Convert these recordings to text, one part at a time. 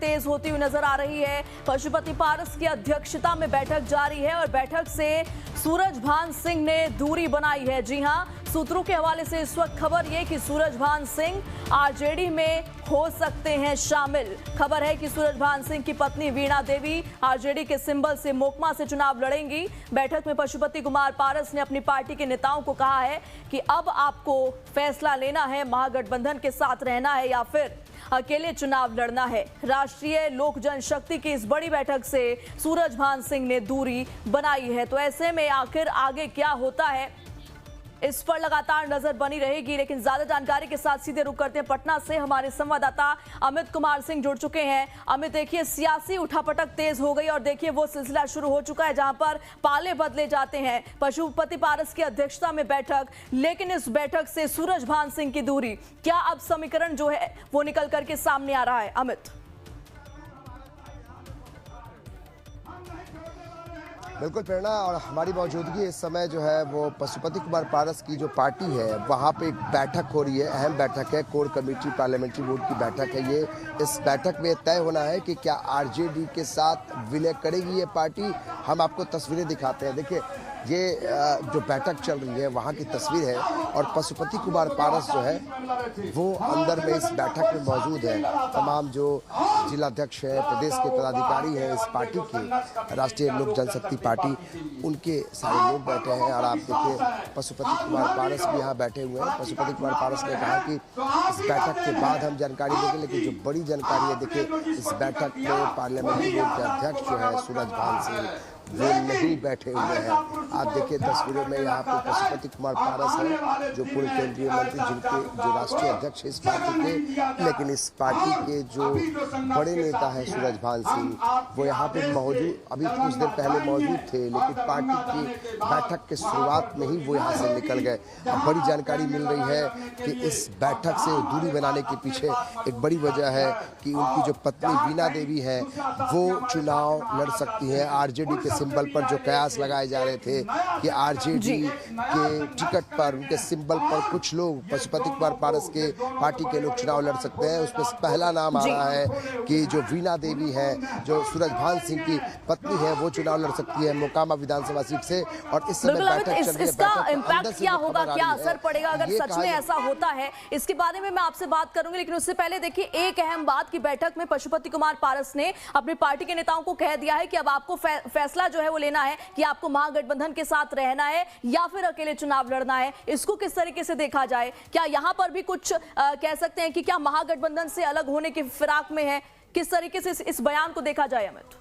तेज होती हुई नजर आ रही है। पशुपति पारस की अध्यक्षता में बैठक जारी है और बैठक से सूरजभान सिंह ने दूरी बनाई है। जी हां, सूत्रों के हवाले से इस वक्त खबर यह कि सूरजभान सिंह आरजेडी में हो सकते हैं शामिल। खबर है कि सूरजभान सिंह की पत्नी वीणा देवी आरजेडी के सिंबल से मोकमा से चुनाव लड़ेंगी। बैठक में पशुपति कुमार पारस ने अपनी पार्टी के नेताओं को कहा है कि अब आपको फैसला लेना है, महागठबंधन के साथ रहना है या फिर अकेले चुनाव लड़ना है। राष्ट्रीय लोक जनशक्ति की इस बड़ी बैठक से सूरजभान सिंह ने दूरी बनाई है। तो ऐसे में आखिर आगे क्या होता है, इस पर लगातार नजर बनी रहेगी। लेकिन ज्यादा जानकारी के साथ सीधे रुक करते हैं पटना से। हमारे संवाददाता अमित कुमार सिंह जुड़ चुके हैं। अमित, देखिए सियासी उठापटक तेज हो गई और देखिए वो सिलसिला शुरू हो चुका है जहां पर पाले बदले जाते हैं। पशुपति पारस की अध्यक्षता में बैठक, लेकिन इस बैठक से सूरजभान सिंह की दूरी, क्या अब समीकरण जो है वो निकल करके सामने आ रहा है? अमित, बिल्कुल प्रेरणा, और हमारी मौजूदगी इस समय जो है वो पशुपति कुमार पारस की जो पार्टी है वहाँ पे एक बैठक हो रही है। अहम बैठक है, कोर कमेटी पार्लियामेंट्री बोर्ड की बैठक है ये। इस बैठक में तय होना है कि क्या आरजेडी के साथ विलय करेगी ये पार्टी। हम आपको तस्वीरें दिखाते हैं। देखिए ये जो बैठक चल रही है वहाँ की तस्वीर है और पशुपति कुमार पारस जो है वो अंदर में इस बैठक में मौजूद है। तमाम जो जिलाध्यक्ष है, प्रदेश के पदाधिकारी हैं इस पार्टी के, राष्ट्रीय लोक जनशक्ति पार्टी, उनके सारे लोग बैठे हैं। और आप देखिए पशुपति कुमार पारस भी यहाँ बैठे हुए हैं। पशुपति कुमार पारस ने कहा कि इस बैठक के बाद हम जानकारी देंगे, लेकिन जो बड़ी जानकारी है देखिए इस बैठक में पार्लियामेंट्री बोर्ड के अध्यक्ष जो है सूरजभान सिंह वो नहीं बैठे हुए हैं। आप देखिए तस्वीरों में यहाँ पे पशुपति कुमार पारस है जो पूर्व केंद्रीय मंत्री, जिनके जो राष्ट्रीय अध्यक्ष है इस पार्टी के, लेकिन इस पार्टी के जो बड़े नेता है सूरजभान सिंह वो यहाँ पे मौजूद, अभी कुछ देर पहले मौजूद थे, लेकिन पार्टी की बैठक के शुरुआत में ही वो यहाँ से निकल गए। अब बड़ी जानकारी मिल रही है कि इस बैठक से दूरी बनाने के पीछे एक बड़ी वजह है कि उनकी जो पत्नी वीणा देवी है वो चुनाव लड़ सकती है। आरजेडी के सिंबल पर जो कयास लगाए जा रहे थे कि आरजेडी के टिकट पर, उनके सिंबल पर कुछ लोग, पशुपति कुमार पारस के पार्टी के लोग चुनाव लड़ सकते हैं। उसमें पहला नाम आ रहा है कि जो वीणा देवी है, जो सूरजभान सिंह की पत्नी है, वो चुनाव लड़ सकती है मोकामा विधानसभा सीट से। और इस समय बैठक चल रही है। इसका इम्पैक्ट क्या होगा, क्या असर पड़ेगा अगर सच में ऐसा होता है, इसके बारे में मैं आपसे बात करूंगी। लेकिन उससे पहले देखिए एक अहम बात की बैठक में पशुपति कुमार पारस ने अपनी पार्टी के नेताओं को कह दिया है कि अब आपको फैसला जो है वो लेना है कि आपको महागठबंधन के साथ रहना है या फिर अकेले चुनाव लड़ना है। इसको किस तरीके से देखा जाए? क्या यहां पर भी कुछ कह सकते हैं कि क्या महागठबंधन से अलग होने की फिराक में है? किस तरीके से इस बयान को देखा जाए अमित?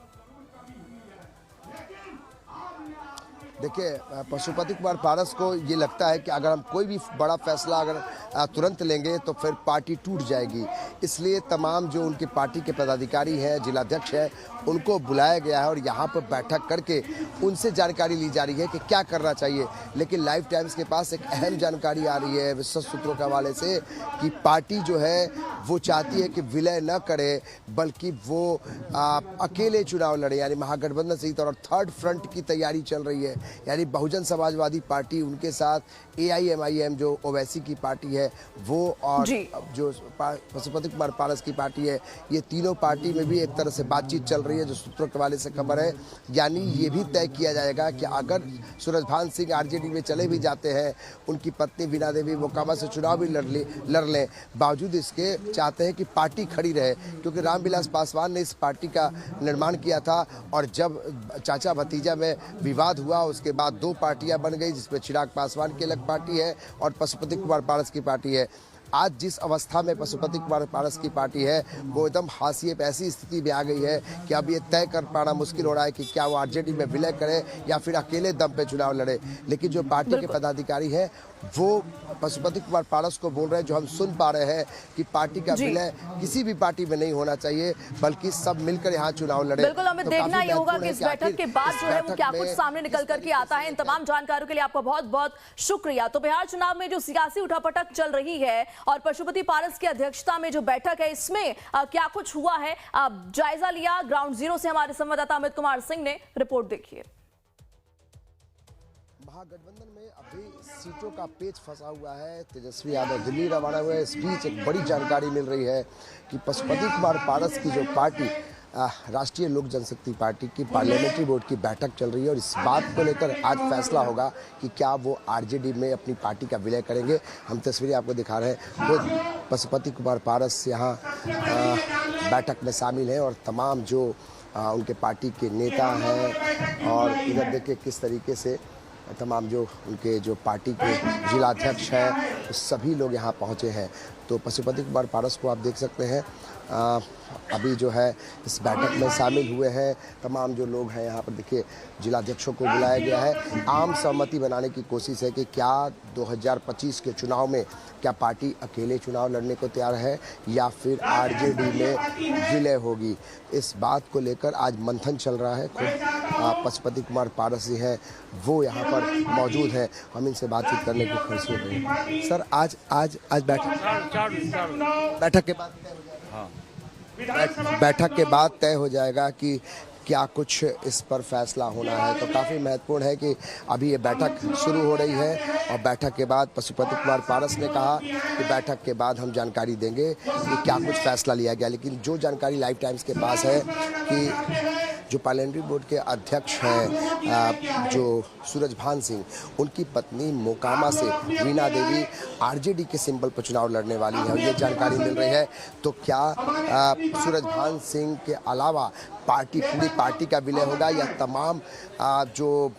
देखिए पशुपति कुमार पारस को ये लगता है कि अगर हम कोई भी बड़ा फैसला अगर तुरंत लेंगे तो फिर पार्टी टूट जाएगी। इसलिए तमाम जो उनकी पार्टी के पदाधिकारी हैं, जिलाध्यक्ष हैं, उनको बुलाया गया है और यहाँ पर बैठक करके उनसे जानकारी ली जा रही है कि क्या करना चाहिए। लेकिन लाइव टाइम्स के पास एक अहम जानकारी आ रही है विश्वस्त सूत्रों के हवाले से कि पार्टी जो है वो चाहती है कि विलय न करे, बल्कि वो अकेले चुनाव लड़े, यानी महागठबंधन से। और थर्ड फ्रंट की तैयारी चल रही है, यानी बहुजन समाजवादी पार्टी, उनके साथ AIMIM जो ओवैसी की पार्टी है वो, और जो पशुपति कुमार पारस की पार्टी है, ये तीनों पार्टी में भी एक तरह से बातचीत चल रही है जो सूत्रों के वाले से खबर है। यानी ये भी तय किया जाएगा कि अगर सूरजभान सिंह आरजेडी में चले भी जाते हैं, उनकी पत्नी वीणा देवी मोकामा से चुनाव भी लड़ लें, बावजूद इसके चाहते हैं कि पार्टी खड़ी रहे, क्योंकि रामविलास पासवान ने इस पार्टी का निर्माण किया था। और जब चाचा भतीजा में विवाद हुआ उसके बाद दो पार्टियां बन गई, जिसमें चिराग पासवान की अलग पार्टी है और पशुपति कुमार पारस की पार्टी है। आज जिस अवस्था में पशुपति कुमार पारस की पार्टी है वो एकदम हाशिए पे, ऐसी स्थिति में आ गई है कि अब ये तय कर पाना मुश्किल हो रहा है कि क्या वो आरजेडी में विलय करे या फिर अकेले दम पे चुनाव लड़े। लेकिन जो पार्टी के पदाधिकारी हैं वो पशुपति कुमार पारस को बोल रहे हैं, जो हम सुन पा रहे हैं, कि पार्टी का विलय किसी भी पार्टी में नहीं होना चाहिए, बल्कि सब मिलकर यहाँ चुनाव लड़े। बिल्कुल, हमें देखना ये होगा कि इस बैठक के बाद जो है वो क्या कुछ सामने निकल करके आता है। इन तमाम जानकारियों के लिए आपका बहुत बहुत शुक्रिया। तो बिहार चुनाव में जो सियासी उठापटक चल रही है और पशुपति पारस की अध्यक्षता में जो बैठक है, इसमें क्या कुछ हुआ है, जायजा लिया ग्राउंड जीरो से हमारे संवाददाता अमित कुमार सिंह ने। रिपोर्ट देखिए। महागठबंधन में अभी सीटों का पेच फंसा हुआ है। तेजस्वी यादव दिल्ली रवाना हुए। इस बीच एक बड़ी जानकारी मिल रही है कि पशुपति कुमार पारस की जो पार्टी राष्ट्रीय लोक जनशक्ति पार्टी की पार्लियामेंट्री बोर्ड की बैठक चल रही है और इस बात को लेकर आज फैसला होगा कि क्या वो आरजेडी में अपनी पार्टी का विलय करेंगे। हम तस्वीरें आपको दिखा रहे हैं। खुद पशुपति कुमार पारस यहाँ बैठक में शामिल हैं और तमाम जो उनके पार्टी के नेता हैं और इधर देखिए किस तरीके से तमाम जो उनके जो पार्टी के जिलाध्यक्ष हैं तो सभी लोग यहाँ पहुँचे हैं। तो पशुपति कुमार पारस को आप देख सकते हैं अभी जो है इस बैठक में शामिल हुए हैं। तमाम जो लोग हैं यहाँ पर देखिए जिलाध्यक्षों को बुलाया गया है। आम सहमति बनाने की कोशिश है कि क्या 2025 के चुनाव में क्या पार्टी अकेले चुनाव लड़ने को तैयार है या फिर आरजेडी में विलय होगी। इस बात को लेकर आज मंथन चल रहा है। खुद पशुपति कुमार पारस जी हैं वो यहाँ पर मौजूद हैं। हम इनसे बातचीत करने की कोशिश कर रहे हैं। सर आज बैठक के बाद तय हो जाएगा कि क्या कुछ इस पर फैसला होना है। तो काफ़ी महत्वपूर्ण है कि अभी ये बैठक शुरू हो रही है और बैठक के बाद पशुपति कुमार पारस ने कहा कि बैठक के बाद हम जानकारी देंगे कि क्या कुछ फैसला लिया गया। लेकिन जो जानकारी लाइव टाइम्स के पास है कि जो पार्लियामेंट्री बोर्ड के अध्यक्ष हैं जो सूरजभान सिंह, उनकी पत्नी मोकामा से वीणा देवी आरजेडी के सिंबल पर चुनाव लड़ने वाली है और ये जानकारी मिल रही है। तो क्या सूरजभान सिंह के अलावा पूरी पार्टी का विलय होगा या तमाम जो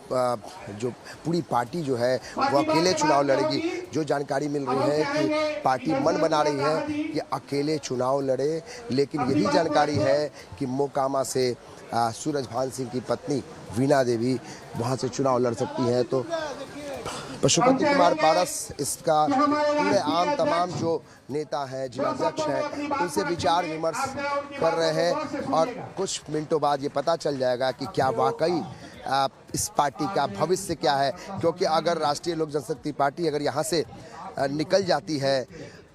पूरी पार्टी जो है वो अकेले चुनाव लड़ेगी। जो जानकारी मिल रही है कि पार्टी मन बना रही है कि अकेले चुनाव लड़े, लेकिन ये भी जानकारी है कि मोकामा से सूरजभान सिंह की पत्नी वीणा देवी वहाँ से चुनाव लड़ सकती हैं। तो पशुपति कुमार पारस इसका पूरे तमाम जो नेता हैं जिलाध्यक्ष हैं उनसे विचार विमर्श कर रहे हैं और कुछ मिनटों बाद ये पता चल जाएगा कि क्या वाकई इस पार्टी का भविष्य क्या है। क्योंकि अगर राष्ट्रीय लोक जनशक्ति पार्टी अगर यहाँ से निकल जाती है,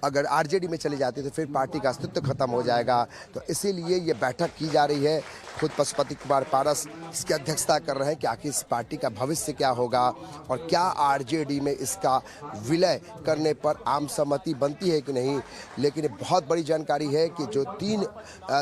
अगर आरजेडी में चली जाती है तो फिर पार्टी का अस्तित्व खत्म हो जाएगा। तो इसीलिए ये बैठक की जा रही है। खुद पशुपति कुमार पारस इसकी अध्यक्षता कर रहे हैं कि आखिर इस पार्टी का भविष्य क्या होगा और क्या आरजेडी में इसका विलय करने पर आम सहमति बनती है कि नहीं। लेकिन ये बहुत बड़ी जानकारी है कि जो 3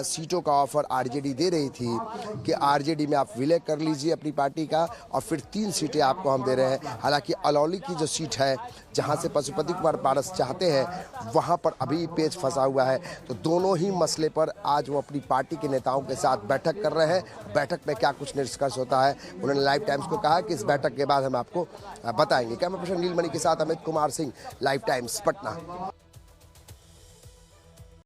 सीटों का ऑफर आरजेडी दे रही थी कि आरजेडी में आप विलय कर लीजिए अपनी पार्टी का और फिर 3 सीटें आपको हम दे रहे हैं। हालांकि अलौली की जो सीट है जहाँ से पशुपति कुमार पारस चाहते हैं वहाँ पर अभी पेच फंसा हुआ है। तो दोनों ही मसले पर आज वो अपनी पार्टी के नेताओं के साथ बैठक कर रहे हैं। बैठक में क्या कुछ निष्कर्ष होता है उन्होंने लाइव टाइम्स को कहा कि इस बैठक के बाद हम आपको बताएंगे। कैमरा पर्सन नीलमणि के साथ अमित कुमार सिंह, लाइव टाइम्स, पटना।